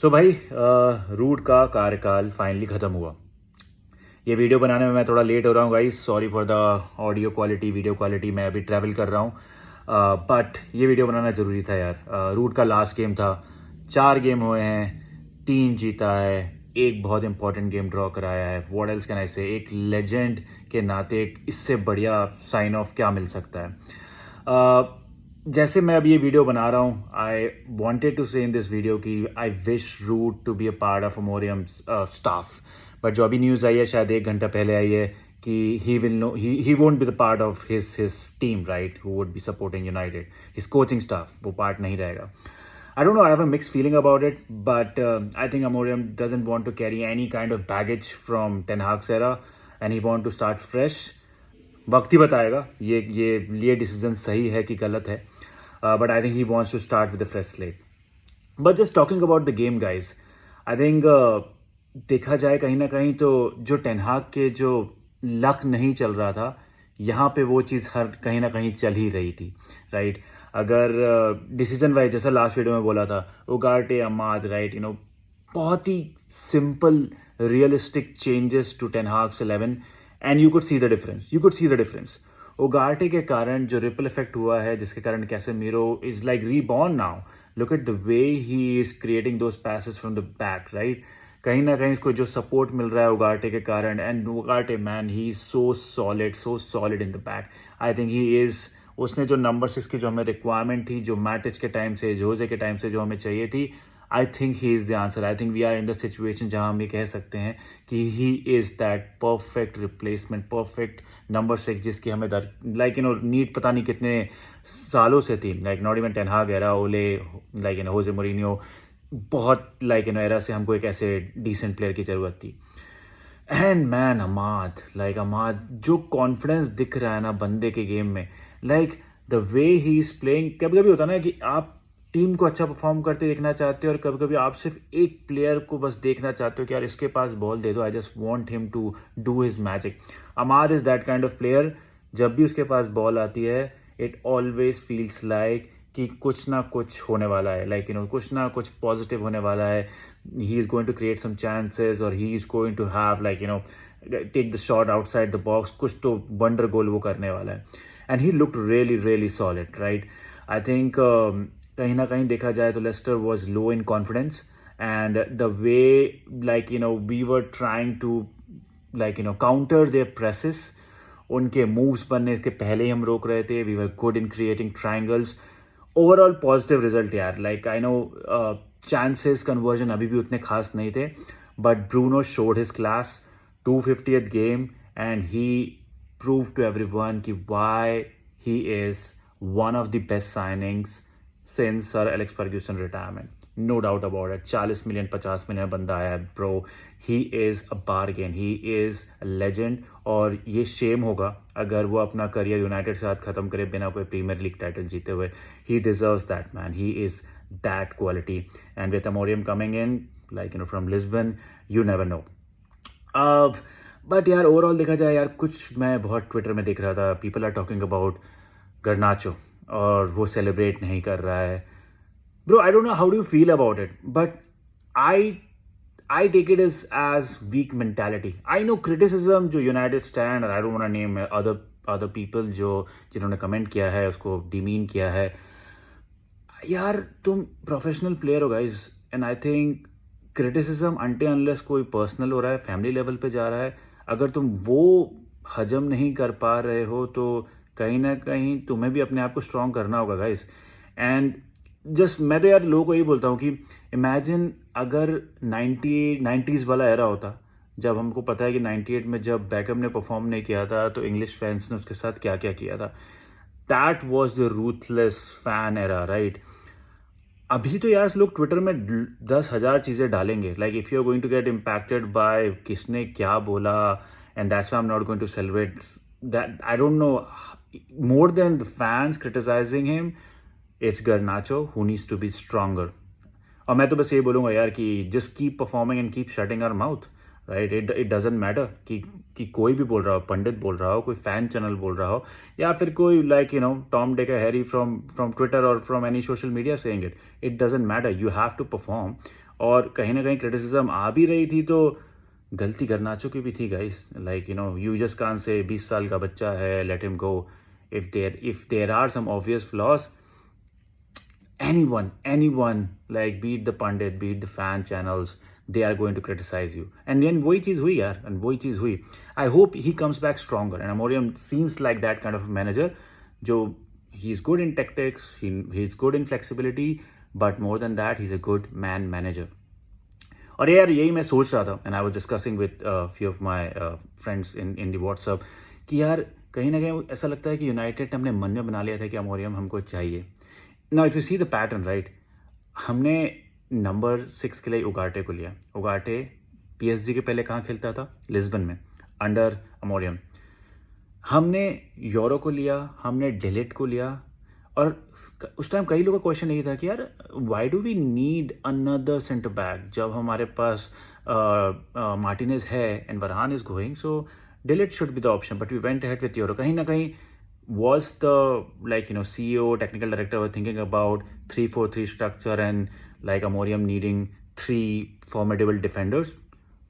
सो भाई रूट का कार्यकाल फाइनली ख़त्म हुआ। ये वीडियो बनाने में मैं थोड़ा लेट हो रहा हूँ guys, sorry for the audio quality video quality. मैं अभी ट्रैवल कर रहा हूँ बट ये वीडियो बनाना ज़रूरी था यार। रूट का लास्ट गेम था, 4 गेम हुए हैं, 3 जीता है, एक बहुत इंपॉर्टेंट गेम ड्रॉ कराया है। व्हाट एल्स कैन आई से। एक लेजेंड के नाते इससे बढ़िया साइन ऑफ क्या मिल सकता है। जैसे मैं अभी ये वीडियो बना रहा हूँ, आई वॉन्टेड टू से इन दिस वीडियो कि I wish Ruud to be a part of Amorim staff, but जो अभी न्यूज़ आई है शायद 1 घंटा पहले आई है कि he will no he won't be the part of his team, right, who would be supporting United, his coaching staff, वो पार्ट नहीं रहेगा। I don't know, I have a mixed feeling about it, but I think Amorim doesn't want to carry any kind of baggage from Ten Hag's era and he want to start fresh. वक्त ही बताएगा ये decision सही है कि गलत है, but I think he wants to start with the fresh slate. But just talking about the game guys, I think देखा जाए कहीं ना कहीं तो जो टेनहाग के जो लक नहीं चल रहा था, यहाँ पे वो चीज़ हर कहीं ना कहीं चल ही रही थी, राइट। अगर डिसीजन वाइज जैसा लास्ट वीडियो में बोला था, उगार्टे अमाद, राइट, बहुत ही simple realistic changes to Ten Hag's 11 and you could see the difference. Ugarte के कारण जो रिपल इफेक्ट हुआ है, जिसके कारण Casemiro is like reborn now. Look at the way he is creating those passes from the back, right. कहीं ना कहीं इसको जो सपोर्ट मिल रहा है उगार्टे के कारण, and Ugarte man he is so solid in the back. I think he is, उसने जो नंबर 6 की जो हमें रिक्वायरमेंट थी, जो मैटिच के टाइम से, जोजे के टाइम से जो हमें चाहिए थी, I think he is the answer. I think we are in the situation जहां हम ये कह सकते हैं कि he is that perfect replacement, perfect number 6 जिसकी हमें नीड पता नहीं कितने सालों से थी। लाइक नॉट इवन टेन हाग एरा, ओले, होजे मोरिनियो, बहुत एरा से हमको एक ऐसे डिसेंट प्लेयर की ज़रूरत थी। एंड मैन अमाद जो कॉन्फिडेंस दिख रहा है ना बंदे के गेम में, like the way he is playing. कभी कभी होता ना कि आप टीम को अच्छा परफॉर्म करते देखना चाहते हो, और कभी कभी आप सिर्फ एक प्लेयर को बस देखना चाहते हो कि यार इसके पास बॉल दे दो, I just want him to do his magic. Amad is that kind of player. जब भी उसके पास बॉल आती है, इट ऑलवेज फील्स लाइक कि कुछ ना कुछ होने वाला है, कुछ ना कुछ पॉजिटिव होने वाला है। He is going to create some chances, और he is going to have take the shot outside the box, कुछ तो वंडर गोल वो करने वाला है। And he looked really solid, right. I think कहीं ना कहीं देखा जाए तो Leicester was low in confidence, and the way we were trying to counter their presses, उनके मूव्स बनने के पहले ही हम रोक रहे थे। We were good in creating triangles. Overall positive result यार। Like I know chances conversion अभी भी उतने खास नहीं थे, but Bruno showed his class, 250th game, and he prove to everyone कि why he is one of the best signings since sir Alex Ferguson retirement. No doubt about it. 40 million 50 million बंदा आया है bro. He is a bargain, he is a legend, और ये Shem होगा अगर वो अपना करियर यूनाइटेड से साथ खत्म करे बिना कोई प्रीमियर लीग टाइटल जीते हुए। He deserves that man, he is that quality, and with Amorim coming in from Lisbon, you never know. But यार ओवरऑल देखा जाए यार, कुछ मैं बहुत ट्विटर में देख रहा था, people are talking about Garnacho, और वो सेलिब्रेट नहीं कर रहा है। Bro, I don't know how do you feel about it, but I take it as weak mentality. I know criticism जो United stand, और I don't want to name other people जो जिन्होंने कमेंट किया है, उसको डिमीन किया है। यार तुम प्रोफेशनल प्लेयर हो guys, and I think criticism until unless कोई पर्सनल हो रहा है, फैमिली लेवल पे जा रहा है, अगर तुम वो हजम नहीं कर पा रहे हो तो कहीं ना कहीं तुम्हें भी अपने आप को स्ट्रॉन्ग करना होगा गाइज। एंड जस्ट मैं तो यार लोगों को यही बोलता हूँ कि इमेजिन अगर 90s वाला एरा होता, जब हमको पता है कि 98 में जब बैकअप ने परफॉर्म नहीं किया था तो इंग्लिश फैंस ने उसके साथ क्या क्या किया था। That was the ruthless fan era, right. अभी तो यार लोग ट्विटर में 10,000 चीज़ें डालेंगे, like if you are going to get impacted by किसने क्या बोला, and that's why I am not going to celebrate that. I don't know, more than the fans criticising him, it's Garnacho who needs to be stronger. और मैं तो बस ये बोलूँगा यार कि just keep performing and keep shutting our mouth. Right. It doesn't matter कि कोई भी बोल रहा हो, पंडित बोल रहा हो, कोई फैन चैनल बोल रहा हो, या फिर कोई like Tom Dick Harry from Twitter और from any social media saying it. It doesn't matter, you have to perform. और कहीं ना कहीं क्रिटिसिज्म आ भी रही थी तो गलती करनाचो की भी थी guys. Like you just can't say 20 साल का बच्चा है, let him go. if there are some obvious flaws, anyone, like be it the pundit, be it the fan channels, they are going to criticize you. And then वही चीज हुई यार, and वही चीज हुई. I hope he comes back stronger, and Amorim seems like that kind of a manager जो he's good in tactics, he's good in flexibility, but more than that he's a good man manager. और यार यही मैं सोच रहा था, and I was discussing with few of my friends in the WhatsApp, कि यार कहीं ना कहीं ऐसा लगता है कि यूनाइटेड ने अपने मन में बना लिया था कि अमोरियम हमको चाहिए. Now if you see the pattern, right, हमने नंबर 6 के लिए उगाटे को लिया. उगाटे पीएसजी के पहले कहाँ खेलता था? लिस्बन में, अंडर अमोरियम. हमने यूरो को लिया, हमने डिलीट को लिया. और उस टाइम कई लोगों का क्वेश्चन यही था कि यार why do we need another centre back जब हमारे पास मार्टिनेज है and Varane is going, so De Ligt should be the option. But we went ahead with Yoro. कहीं ना कहीं was the CEO, technical director were thinking about 3-4-3 structure and like Amorim needing 3 formidable defenders?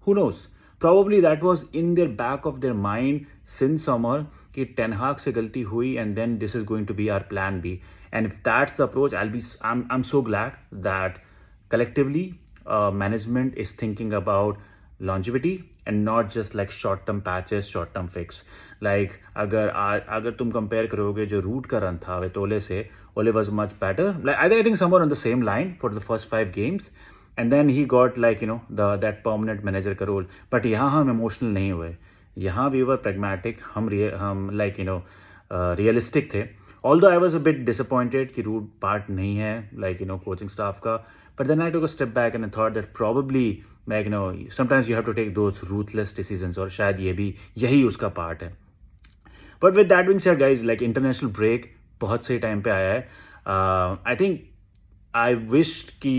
Who knows? Probably that was in their back of their mind since summer कि Ten Hag से गलती हुई and then this is going to be our plan B. And if that's the approach, I'm so glad that collectively management is thinking about longevity and not just like short term patches, short term fix. Like अगर तुम compare करोगे जो root का run था with Ole से, Ole was much better. Like I think somewhere on the same line for the first 5 games, and then he got like that permanent manager का role. But यहाँ हम emotional नहीं हुए. यहाँ we were pragmatic. हम like realistic थे. Although I was a bit disappointed कि root part नहीं है like coaching staff का. But then I took a step back and I thought that probably like sometimes you have to take those ruthless decisions, और शायद ये भी यही उसका पार्ट है. But with that being said, guys, like international break बहुत सही time पे आया है. I think I wished कि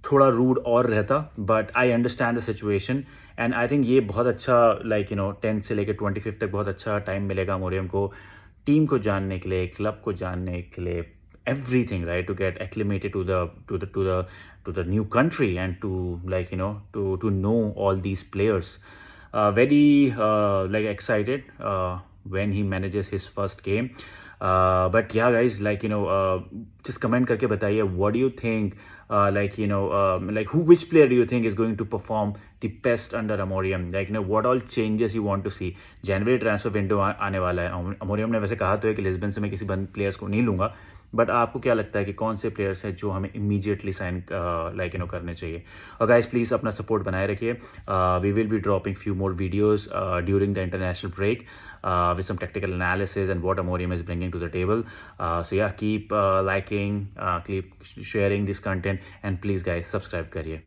थोड़ा रूड और रहता, but I understand the situation. And I think ये बहुत अच्छा 10 से लेकर 25 तक बहुत अच्छा टाइम मिलेगा मोरियम को, टीम को जानने के लिए, क्लब को जानने के लिए, everything, right, to get acclimated to the new country and to to know all these players. Very excited when he manages his first game. But yeah, guys, just comment करके बताइए, what do you think, which player do you think is going to perform the best under Amorim? What all changes you want to see? January transfer window आने वाला है. Amorim ने वैसे कहा तो है कि लिस्बन से मैं किसी प्लेयर्स को नहीं लूंगा, बट आपको क्या लगता है कि कौन से प्लेयर्स हैं जो हमें इमीडिएटली साइन करने चाहिए? और गाइस प्लीज़ अपना सपोर्ट बनाए रखिए. We will be dropping few more videos during the international break with some tactical analysis and what Amorim is bringing to the table. So yeah, keep liking, keep sharing this content, and please guys subscribe करिए.